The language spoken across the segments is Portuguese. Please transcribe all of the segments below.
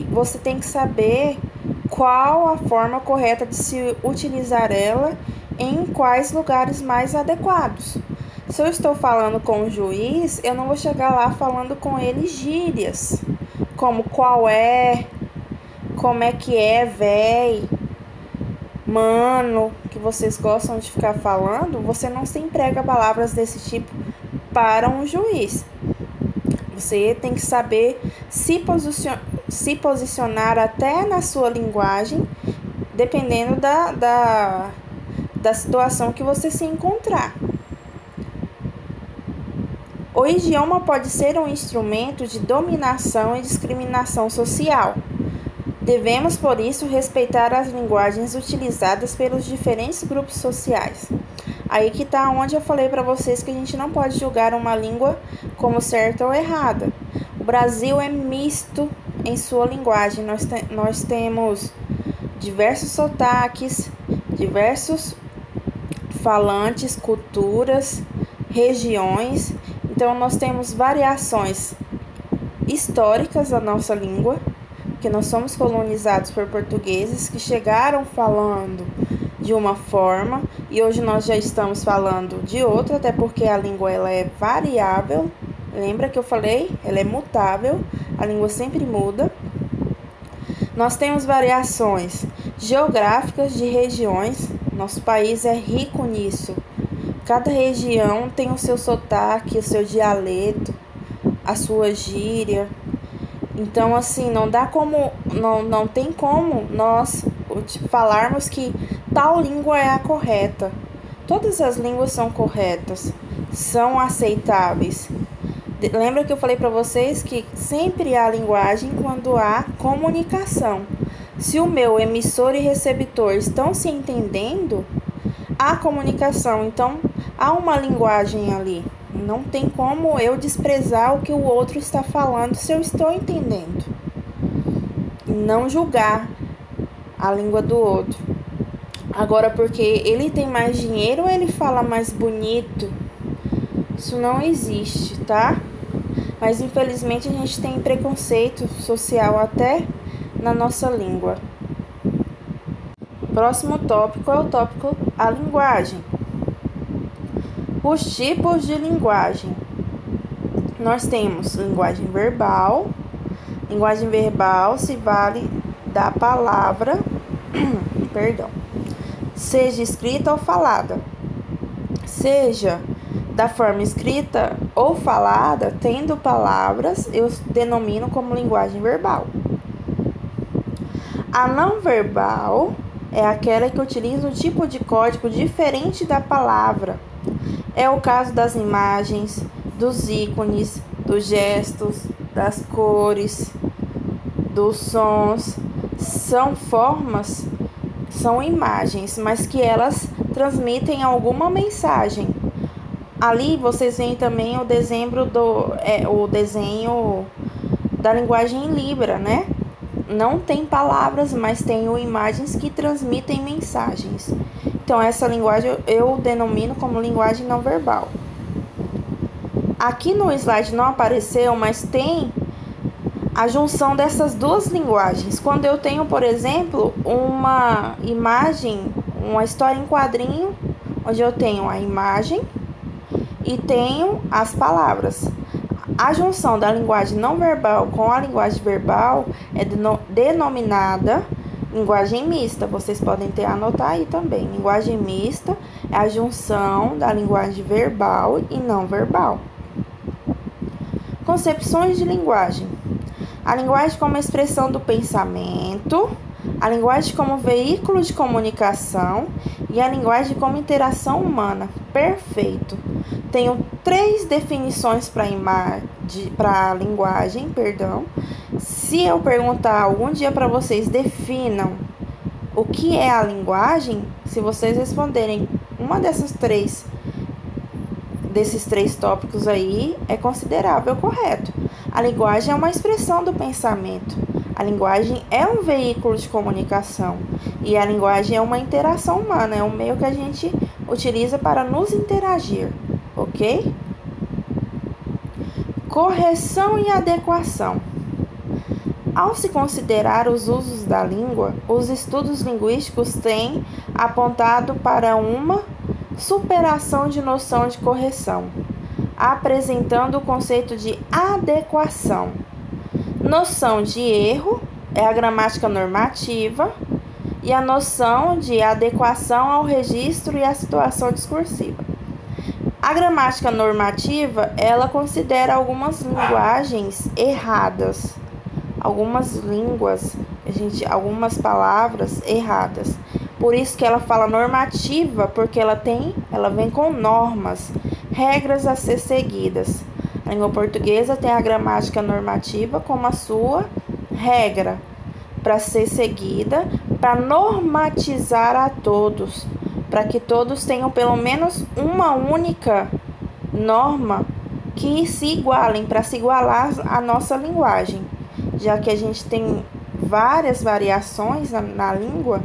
que você tem que saber qual a forma correta de se utilizar ela em quais lugares mais adequados. Se eu estou falando com o juiz, eu não vou chegar lá falando com ele gírias, como qual é, como é que é, véi, mano, que vocês gostam de ficar falando. Você não se emprega palavras desse tipo para um juiz. Você tem que saber se posicionar até na sua linguagem, dependendo da situação que você se encontrar. O idioma pode ser um instrumento de dominação e discriminação social. Devemos, por isso, respeitar as linguagens utilizadas pelos diferentes grupos sociais. Aí que está onde eu falei para vocês que a gente não pode julgar uma língua como certa ou errada. O Brasil é misto em sua linguagem. Nós temos diversos sotaques, diversos falantes, culturas, regiões. Então, nós temos variações históricas da nossa língua, porque nós somos colonizados por portugueses que chegaram falando de uma forma e hoje nós já estamos falando de outra, até porque a língua ela é variável. Lembra que eu falei? Ela é mutável, a língua sempre muda. Nós temos variações geográficas de regiões, nosso país é rico nisso. Cada região tem o seu sotaque, o seu dialeto, a sua gíria. Então, assim, não tem como nós falarmos que tal língua é a correta. Todas as línguas são corretas, são aceitáveis. Lembra que eu falei para vocês que sempre há linguagem quando há comunicação. Se o meu emissor e receptor estão se entendendo, há comunicação. Então, há uma linguagem ali. Não tem como eu desprezar o que o outro está falando se eu estou entendendo. Não julgar a língua do outro. Agora, porque ele tem mais dinheiro ou ele fala mais bonito, isso não existe, tá? Mas infelizmente a gente tem preconceito social até na nossa língua. Próximo tópico é o tópico a linguagem. Os tipos de linguagem. Nós temos linguagem verbal. Linguagem verbal se vale da palavra, seja escrita ou falada. Seja da forma escrita ou falada, tendo palavras, eu denomino como linguagem verbal. A não verbal é aquela que utiliza um tipo de código diferente da palavra. É o caso das imagens, dos ícones, dos gestos, das cores, dos sons. São formas, são imagens, mas que elas transmitem alguma mensagem. Ali vocês veem também o desenho da linguagem em Libra, né? Não tem palavras, mas tem imagens que transmitem mensagens. Então, essa linguagem eu denomino como linguagem não verbal. Aqui no slide não apareceu, mas tem a junção dessas duas linguagens. Quando eu tenho, por exemplo, uma imagem, uma história em quadrinho, onde eu tenho a imagem e tenho as palavras. A junção da linguagem não verbal com a linguagem verbal é denominada linguagem mista. Vocês podem anotar aí também. Linguagem mista é a junção da linguagem verbal e não verbal. Concepções de linguagem. A linguagem como expressão do pensamento, a linguagem como veículo de comunicação e a linguagem como interação humana. Perfeito. Tenho 3 definições para a linguagem, Se eu perguntar algum dia para vocês, definam o que é a linguagem, se vocês responderem uma desses três tópicos aí, é considerável correto. A linguagem é uma expressão do pensamento. A linguagem é um veículo de comunicação. E a linguagem é uma interação humana, é um meio que a gente utiliza para nos interagir, ok? Correção e adequação. Ao se considerar os usos da língua, os estudos linguísticos têm apontado para uma superação de noção de correção, apresentando o conceito de adequação. Noção de erro é a gramática normativa e a noção de adequação ao registro e à situação discursiva. A gramática normativa, ela considera algumas linguagens erradas, algumas palavras erradas. Por isso que ela fala normativa, porque ela vem com normas, regras a ser seguidas. A língua portuguesa tem a gramática normativa como a sua regra para ser seguida, para normatizar a todos, para que todos tenham pelo menos uma única norma que se igualem, para se igualar à nossa linguagem. Já que a gente tem várias variações na língua,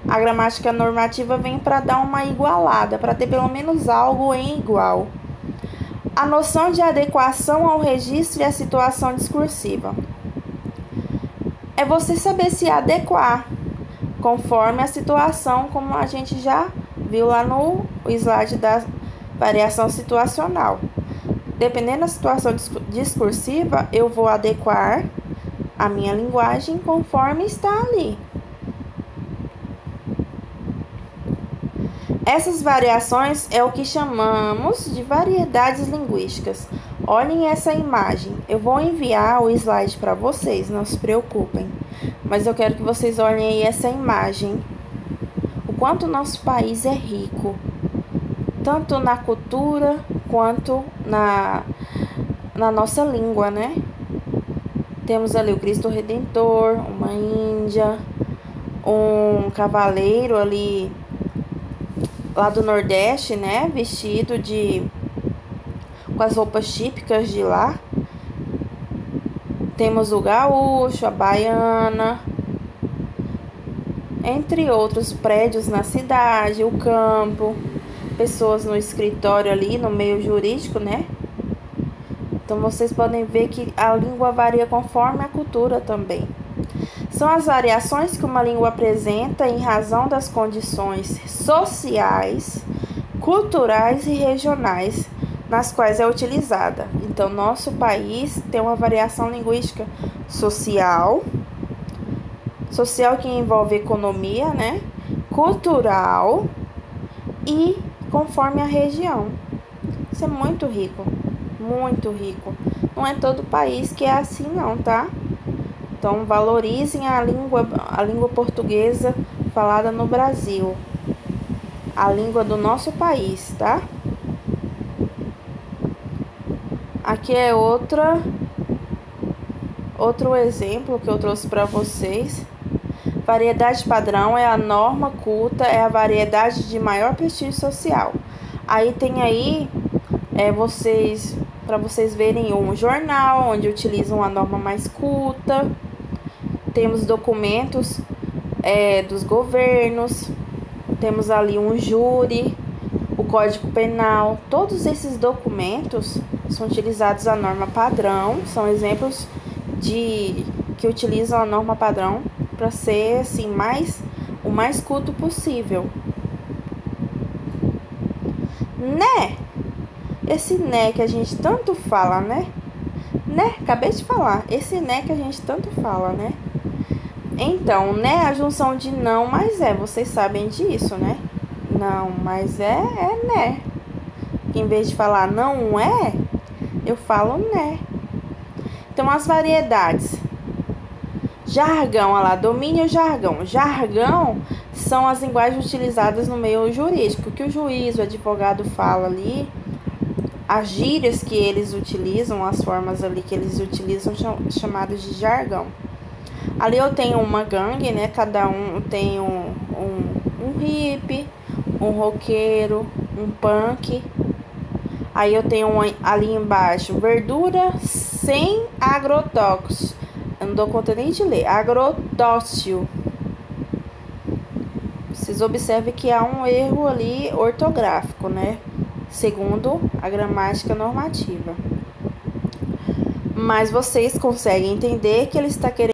a gramática normativa vem para dar uma igualada, para ter pelo menos algo em igual. A noção de adequação ao registro e à situação discursiva é você saber se adequar conforme a situação, como a gente já viu lá no slide da variação situacional. Dependendo da situação discursiva, eu vou adequar a minha linguagem conforme está ali. Essas variações é o que chamamos de variedades linguísticas. Olhem essa imagem. Eu vou enviar o slide para vocês, não se preocupem. Mas eu quero que vocês olhem aí essa imagem. O quanto o nosso país é rico, tanto na cultura quanto na nossa língua, né? Temos ali o Cristo Redentor, uma Índia, um cavaleiro ali lá do Nordeste, né? Vestido com as roupas típicas de lá. Temos o gaúcho, a baiana, entre outros prédios na cidade, o campo, pessoas no escritório ali, no meio jurídico, né? Então, vocês podem ver que a língua varia conforme a cultura também. São as variações que uma língua apresenta em razão das condições sociais, culturais e regionais nas quais é utilizada. Então, nosso país tem uma variação linguística social que envolve economia, né? Cultural e conforme a região. Isso é muito rico, muito rico. Não é todo país que é assim não, tá? Então, valorizem a língua portuguesa falada no Brasil, a língua do nosso país, tá? Aqui é outro exemplo que eu trouxe para vocês. Variedade padrão é a norma culta, é a variedade de maior prestígio social. Aí tem aí para vocês verem um jornal onde utilizam a norma mais culta. Temos documentos dos governos, temos ali um júri, o Código Penal. Todos esses documentos são utilizados a norma padrão, são exemplos que utilizam a norma padrão para ser assim, o mais culto possível. Né? Esse né que a gente tanto fala, né? Né? Acabei de falar. Esse né que a gente tanto fala, né? Então, né? A junção de não, mas é. Vocês sabem disso, né? Não, mas é né. Em vez de falar não é, eu falo né. Então, as variedades. Jargão, olha lá, domínio jargão. Jargão são as linguagens utilizadas no meio jurídico, que o juiz, o advogado fala ali, as gírias que eles utilizam, as formas ali que eles utilizam, chamadas de jargão. Ali eu tenho uma gangue, né? Cada um tem um hippie, um roqueiro, um punk. Aí eu tenho ali embaixo, verdura sem agrotóxico. Eu não dou conta nem de ler. Agrotóxico. Vocês observem que há um erro ali ortográfico, né? Segundo a gramática normativa. Mas vocês conseguem entender que ele está querendo